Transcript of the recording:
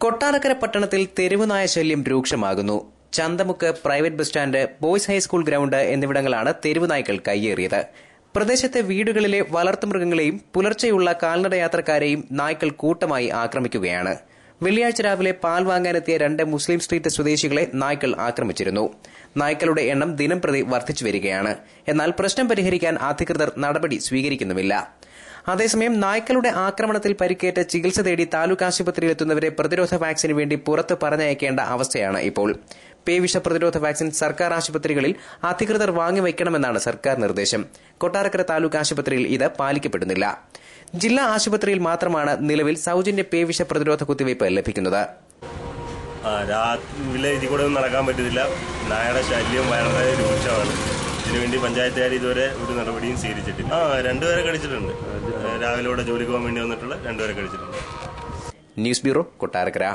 കൊട്ടാരക്കര പട്ടണത്തിൽ തെരുവുനായ ശല്യം രൂക്ഷമാകുന്നു. Chanthamukku private bus stand, boys high school ground എന്നിവിടങ്ങളാണ് തെരുവുനായ്ക്കൾ കയ്യേറിയത്. പ്രദേശത്തെ വീടുകളിലെ വളർത്തുമൃഗങ്ങളെയും പുലർച്ചെയുള്ള കാൽനടയാത്രക്കാരെയും നായ്ക്കൾ കൂട്ടമായി ആക്രമിക്കുകയാണ്. വെള്ളിയാഴ്ച രാവിലെ പാൽ വാങ്ങാനെത്തിയ 2 മുസ്ലിം സ്ട്രീറ്റ് സ്വദേശികളെ നായ്ക്കൾ ആക്രമിച്ചിരുന്നു. നായ്ക്കളുടെ എണ്ണം ദിനംപ്രതി വർദ്ധിച്ചു വരികയാണ്. എന്നാൽ പ്രശ്നം പരിഹരിക്കാൻ അധികൃതർ നടപടി സ്വീകരിക്കുന്നുമില്ല. അതേസമയം നായ്ക്കളുടെ ആക്രമണത്തിൽ പരിക്കേറ്റ് ചികിത്സ തേടി താലൂക്ക് ആശുപത്രിയിലെത്തുന്നവരെ പ്രതിരോധ വാക്സിന് വേണ്ടി പുറത്ത് പറഞ്ഞയക്കേണ്ട അവസ്ഥയാണ് ഇപ്പോൾ. പേവിഷ പ്രതിരോധ വാക്സിൻ സർക്കാർ ആശുപത്രികളിൽ അധികൃതർ വാങ്ങിവയ്ക്കണമെന്നാണ് സർക്കാർ നിർദ്ദേശം. കൊട്ടാരക്കര താലൂക്ക് ആശുപത്രിയിൽ ഇത് പാലിക്കപ്പെടുന്നില്ല. ജില്ലാ ആശുപത്രിയിൽ മാത്രമാണ് നിലവിൽ സൌജന്യ പേവിഷ പ്രതിരോധ കുത്തിവയ്പ് ലഭിക്കുന്നത്. രാവിലെ ഇതിൽ കൂടെ ഒന്നും നടക്കാൻ പറ്റുന്നില്ല. നായയുടെ ശല്യം വളരെ രൂക്ഷമാണ്. ഇതിനുവേണ്ടി പഞ്ചായത്തുകാർ ഇതുവരെ ഒരു നടപടിയും സ്വീകരിച്ചിട്ടില്ല. 2 പേരെ കടിച്ചിട്ടുണ്ട്. രാവിലെ ഇവിടെ ജോലിക്ക് പോകാൻ വേണ്ടി വന്നിട്ടുള്ള 2 പേരെ കടിച്ചിട്ടുണ്ട്. News bureau, Kottarakkara.